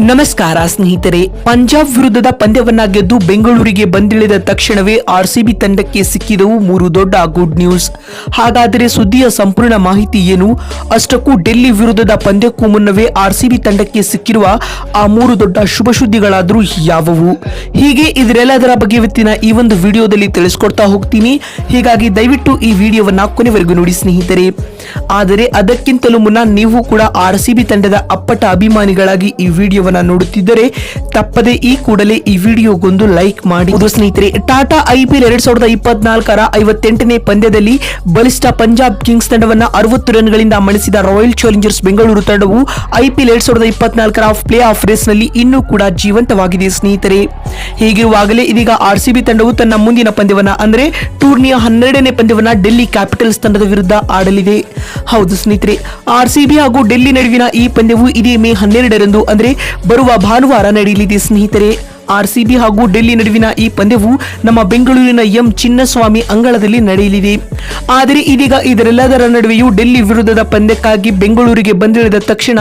ನಮಸ್ಕಾರ ಸ್ನೇಹಿತರೆ, ಪಂಜಾಬ್ ವಿರುದ್ಧದ ಪಂದ್ಯವನ್ನ ಗೆದ್ದು ಬೆಂಗಳೂರಿಗೆ ಬಂದಿಳಿದ ತಕ್ಷಣವೇ ಆರ್ಸಿಬಿ ತಂಡಕ್ಕೆ ಸಿಕ್ಕಿದವು 3 ದೊಡ್ಡ ಗುಡ್ ನ್ಯೂಸ್. ಹಾಗಾದರೆ ಸುದ್ದಿಯ ಸಂಪೂರ್ಣ ಮಾಹಿತಿ ಏನು? ಅಷ್ಟಕ್ಕೂ ಡೆಲ್ಲಿ ವಿರುದ್ಧದ ಪಂದ್ಯಕ್ಕೂ ಮುನ್ನವೇ ಆರ್ಸಿಬಿ ತಂಡಕ್ಕೆ ಸಿಕ್ಕಿರುವ ಆ 3 ದೊಡ್ಡ ಶುಭ ಸುದ್ದಿಗಳಾದರೂ ಯಾವುವು? ಹೀಗೆ ಇದರೆಲ್ಲದರ ಬಗ್ಗೆ ಇವತ್ತಿನ ಈ ಒಂದು ವಿಡಿಯೋದಲ್ಲಿ ತಿಳಿಸ್ಕೊಡ್ತಾ ಹೋಗ್ತೀನಿ. ಹೀಗಾಗಿ ದಯವಿಟ್ಟು ಈ ವಿಡಿಯೋವನ್ನ ಕೊನೆವರೆಗೂ ನೋಡಿ ಸ್ನೇಹಿತರೆ. ಆದರೆ ಅದಕ್ಕಿಂತಲೂ ಮುನ್ನ ನೀವು ಕೂಡ ಆರ್ಸಿಬಿ ತಂಡದ ಅಪ್ಪಟ ಅಭಿಮಾನಿಗಳಾಗಿ ಈ ವಿಡಿಯೋವನ್ನ ನೋಡುತ್ತಿದ್ದರೆ ತಪ್ಪದೆ ಈ ಕೂಡಲೇ ಈ ವಿಡಿಯೋಗೊಂದು ಲೈಕ್ ಮಾಡಿ. ಸ್ನೇಹಿತರೆ, ಟಾಟಾ IPL 2024ರ 58ನೇ ಪಂದ್ಯದಲ್ಲಿ ಬಲಿಷ್ಠ ಪಂಜಾಬ್ ಕಿಂಗ್ಸ್ ತಂಡವನ್ನ 60 ರನ್ಗಳಿಂದ ಮಣಿಸಿದ ರಾಯಲ್ ಚಾಲೆಂಜರ್ಸ್ ಬೆಂಗಳೂರು ತಂಡವು IPL 2024ರ ಪ್ಲೇ ಆಫ್ ರೇಸ್ ನಲ್ಲಿ ಇನ್ನೂ ಕೂಡ ಜೀವಂತವಾಗಿದೆ ಸ್ನೇಹಿತರೆ. ಹೀಗಿರುವಾಗಲೇ ಇದೀಗ ಆರ್ಸಿಬಿ ತಂಡವು ತನ್ನ ಮುಂದಿನ ಪಂದ್ಯವನ್ನ ಅಂದ್ರೆ ಟೂರ್ನಿಯ 12ನೇ ಪಂದ್ಯವನ್ನ ಡೆಲ್ಲಿ ಕ್ಯಾಪಿಟಲ್ಸ್ ತಂಡದ ವಿರುದ್ಧ ಆಡಲಿದೆ. ಹೌದು ಸ್ನೇಹಿತರೆ, ಆರ್ಸಿಬಿ ಹಾಗೂ ಡೆಲ್ಲಿ ನಡುವಿನ ಈ ಪಂದ್ಯವು ಇದೇ ಮೇ 12ರಂದು ಅಂದ್ರೆ ಬರುವ ಭಾನುವಾರ ನಡೆಯಲಿದೆ ಸ್ನೇಹಿತರೆ. ಆರ್ಸಿಬಿ ಹಾಗೂ ಡೆಲ್ಲಿ ನಡುವಿನ ಈ ಪಂದ್ಯವು ನಮ್ಮ ಬೆಂಗಳೂರಿನ ಚಿನ್ನಸ್ವಾಮಿ ಅಂಗಳದಲ್ಲಿ ನಡೆಯಲಿದೆ. ಆದರೆ ಇದೀಗ ಇದರೆಲ್ಲದರ ನಡುವೆಯೂ ಡೆಲ್ಲಿ ವಿರುದ್ಧದ ಪಂದ್ಯಕ್ಕಾಗಿ ಬೆಂಗಳೂರಿಗೆ ಬಂದಿಳಿದ ತಕ್ಷಣ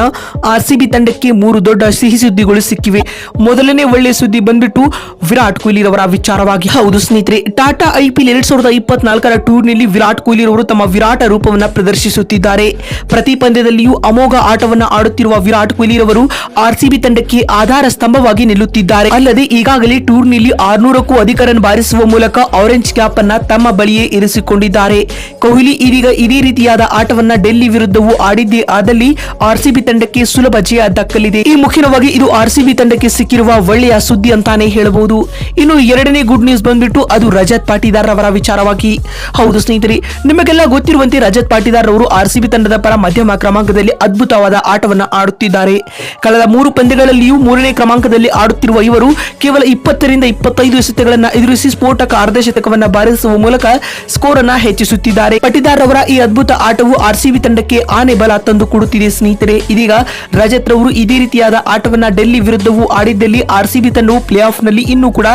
ಆರ್ಸಿಬಿ ತಂಡಕ್ಕೆ 3 ದೊಡ್ಡ ಸಿಹಿ ಸುದ್ದಿಗಳು ಸಿಕ್ಕಿವೆ. ಮೊದಲನೇ ಒಳ್ಳೆ ಸುದ್ದಿ ಬಂದ್ಬಿಟ್ಟು ವಿರಾಟ್ ಕೊಹ್ಲಿ ರವರ ವಿಚಾರವಾಗಿ. ಹೌದು ಸ್ನೇಹಿತರೆ, ಟಾಟಾ IPL 2024ರ ಟೂರ್ನಿಯಲ್ಲಿ ವಿರಾಟ್ ಕೊಹ್ಲಿ ರವರು ತಮ್ಮ ವಿರಾಟ ರೂಪವನ್ನ ಪ್ರದರ್ಶಿಸುತ್ತಿದ್ದಾರೆ. ಪ್ರತಿ ಪಂದ್ಯದಲ್ಲಿಯೂ ಅಮೋಘ ಆಟವನ್ನ ಆಡುತ್ತಿರುವ ವಿರಾಟ್ ಕೊಹ್ಲಿ ರವರು ಆರ್ಸಿಬಿ ತಂಡಕ್ಕೆ ಆಧಾರ ಸ್ತಂಭವಾಗಿ ನಿಲ್ಲುತ್ತಿದ್ದಾರೆ. ಅಲ್ಲದೆ ಈಗಾಗಲೇ ಟೂರ್ನಿಯಲ್ಲಿ 600ಕ್ಕೂ ಅಧಿಕ ರನ್ ಬಾರಿಸುವ ಮೂಲಕ ಆರೆಂಜ್ ಕ್ಯಾಪ್ ಅನ್ನ ತಮ್ಮ ಬಳಿಯೇ ಇರಿಸಿಕೊಂಡಿದ್ದಾರೆ. ಕೊಹ್ಲಿ ಇದೀಗ ಇದೇ ರೀತಿಯಾದ ಆಟವನ್ನ ಡೆಲ್ಲಿ ವಿರುದ್ಧವೂ ಆಡಿದ್ದೇ ಆದಲ್ಲಿ ಆರ್ಸಿಬಿ ತಂಡಕ್ಕೆ ಸುಲಭ ಜಯ ದಕ್ಕಲಿದೆ. ಈ ಮುಖ್ಯವಾಗಿ ಇದು ಆರ್ಸಿಬಿ ತಂಡಕ್ಕೆ ಸಿಕ್ಕಿರುವ ಒಳ್ಳೆಯ ಸುದ್ದಿ ಅಂತಾನೆ ಹೇಳಬಹುದು. ಇನ್ನು ಎರಡನೇ ಗುಡ್ ನ್ಯೂಸ್ ಬಂದ್ಬಿಟ್ಟು ಅದು ರಜತ್ ಪಾಟಿದಾರ್ ಅವರ ವಿಚಾರವಾಗಿ. ಹೌದು ಸ್ನೇಹಿತರೆ, ನಿಮಗೆಲ್ಲ ಗೊತ್ತಿರುವಂತೆ ರಜತ್ ಪಾಟಿದಾರ್ ಅವರು ಆರ್ಸಿಬಿ ತಂಡದ ಪರ ಮಧ್ಯಮ ಕ್ರಮಾಂಕದಲ್ಲಿ ಅದ್ಭುತವಾದ ಆಟವನ್ನ ಆಡುತ್ತಿದ್ದಾರೆ. ಕಳೆದ 3 ಪಂದ್ಯಗಳಲ್ಲಿಯೂ 3ನೇ ಕ್ರಮಾಂಕದಲ್ಲಿ ಆಡುತ್ತಿರುವ ಇವರು ಕೇವಲ 20ರಿಂದ 25 ಎಸೆತಗಳನ್ನು ಎದುರಿಸಿ ಸ್ಫೋಟಕ ಅರ್ಧಶತಕವನ್ನ ಬಾರಿಸುವ ಮೂಲಕ ಸ್ಕೋರ್ ಅನ್ನ ಹೆಚ್ಚಿಸುತ್ತಿದ್ದಾರೆ. ಪಾಟಿದಾರ್ ಅವರ ಈ ಅದ್ಭುತ ಆಟವು ಆರ್ಸಿಬಿ ತಂಡಕ್ಕೆ ಆನೆ ಬಲ ತಂದು ಕೊಡುತ್ತಿದೆ ಸ್ನೇಹಿತರೆ. ಇದೀಗ ರಜತ್ ರವರು ಇದೇ ರೀತಿಯಾದ ಆಟವನ್ನ ಡೆಲ್ಲಿ ವಿರುದ್ಧವೂ ಆಡಿದ್ದಲ್ಲಿ ಆರ್ಸಿಬಿ ತಂಡವು ಪ್ಲೇ ಆಫ್ ನಲ್ಲಿ ಇನ್ನೂ ಕೂಡ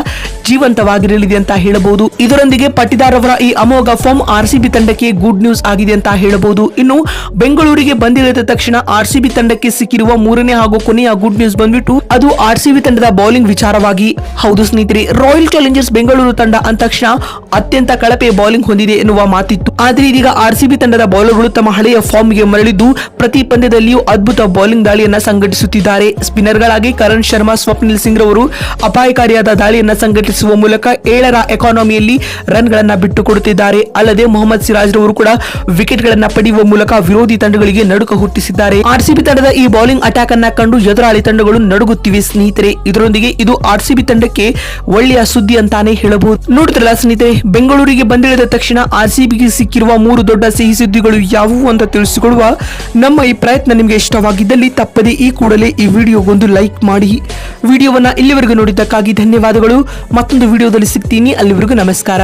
ಜೀವಂತವಾಗಿರಲಿದೆ ಅಂತ ಹೇಳಬಹುದು. ಇದರೊಂದಿಗೆ ಪಾಟಿದಾರ್ ಅವರ ಈ ಅಮೋಘ ಫಾರ್ಮ್ ಆರ್ಸಿಬಿ ತಂಡಕ್ಕೆ ಗುಡ್ ನ್ಯೂಸ್ ಆಗಿದೆ ಅಂತ ಹೇಳಬಹುದು. ಇನ್ನು ಬೆಂಗಳೂರಿಗೆ ಬಂದಿಳಿದ ತಕ್ಷಣ ಆರ್ಸಿಬಿ ತಂಡಕ್ಕೆ ಸಿಕ್ಕಿರುವ 3ನೇ ಹಾಗೂ ಕೊನೆಯ ಗುಡ್ ನ್ಯೂಸ್ ಬಂದ್ಬಿಟ್ಟು ಅದು ಆರ್ಸಿಬಿ ತಂಡದ ಬೌಲಿಂಗ್ ವಿಚಾರವಾಗಿ. ಹೌದು ಸ್ನೇಹಿತರೆ, ರಾಯಲ್ ಚಾಲೆಂಜರ್ಸ್ ಬೆಂಗಳೂರು ತಂಡ ಅಂದ ತಕ್ಷಣ ಅತ್ಯಂತ ಕಳಪೆ ಬೌಲಿಂಗ್ ಹೊಂದಿದೆ ಎನ್ನುವ ಮಾತಿತ್ತು. ಆದರೆ ಇದೀಗ ಆರ್ಸಿಬಿ ತಂಡದ ಬೌಲರ್ಗಳು ತಮ್ಮ ಹಳೆಯ ಫಾರ್ಮ್ಗೆ ಮರಳಿದ್ದು ಪ್ರತಿ ಪಂದ್ಯದಲ್ಲಿಯೂ ಅದ್ಭುತ ಬೌಲಿಂಗ್ ದಾಳಿಯನ್ನ ಸಂಘಟಿಸುತ್ತಿದ್ದಾರೆ. ಸ್ಪಿನ್ನರ್ಗಳಾಗಿ ಕರಣ್ ಶರ್ಮಾ, ಸ್ವಪ್ನಿಲ್ ಸಿಂಗ್ ರವರು ಅಪಾಯಕಾರಿಯಾದ ದಾಳಿಯನ್ನ ಸಂಘಟಿಸುವ ಮೂಲಕ 7ರ ಎಕಾನಮಿಯಲ್ಲಿ ರನ್ ಗಳನ್ನ ಬಿಟ್ಟುಕೊಡುತ್ತಿದ್ದಾರೆ. ಅಲ್ಲದೆ ಮೊಹಮ್ಮದ್ ಸಿರಾಜ್ ರವರು ಕೂಡ ವಿಕೆಟ್ ಗಳನ್ನ ಪಡೆಯುವ ಮೂಲಕ ವಿರೋಧಿ ತಂಡಗಳಿಗೆ ನಡುಕ ಹುಟ್ಟಿಸಿದ್ದಾರೆ. ಆರ್ಸಿಬಿ ತಂಡದ ಈ ಬೌಲಿಂಗ್ ಅಟ್ಯಾಕ್ ಅನ್ನ ಕಂಡು ಎದುರಾಳಿ ತಂಡಗಳು ನಡುಗುತ್ತಿವೆ ಸ್ನೇಹಿತರೆ. ಇದರೊಂದಿಗೆ ಇದು ಆರ್ಸಿಬಿ ತಂಡಕ್ಕೆ ಒಳ್ಳೆಯ ಸುದ್ದಿ ಅಂತಾನೆ ಹೇಳಬಹುದು. ನೋಡ್ತಿರಲ್ಲ ಸ್ನೇಹಿತರೆ, ಬೆಂಗಳೂರಿಗೆ ಬಂದಿಳಿದ ತಕ್ಷಣ ಆರ್ಸಿಬಿಗೆ ಸಿಕ್ಕಿರುವ 3 ದೊಡ್ಡ ಸಿಹಿ ಸುದ್ದಿಗಳು ಯಾವುವು ಅಂತ ತಿಳಿಸಿಕೊಡುವ ನಮ್ಮ ಈ ಪ್ರಯತ್ನ ನಿಮಗೆ ಇಷ್ಟವಾಗಿದ್ದಲ್ಲಿ ತಪ್ಪದೆ ಈ ಕೂಡಲೇ ಈ ವಿಡಿಯೋಗೊಂದು ಲೈಕ್ ಮಾಡಿ. ವಿಡಿಯೋವನ್ನ ಇಲ್ಲಿವರೆಗೂ ನೋಡಿದ್ದಕ್ಕಾಗಿ ಧನ್ಯವಾದಗಳು. ಮತ್ತೊಂದು ವಿಡಿಯೋದಲ್ಲಿ ಸಿಗ್ತೀನಿ. ಅಲ್ಲಿವರೆಗೂ ನಮಸ್ಕಾರ.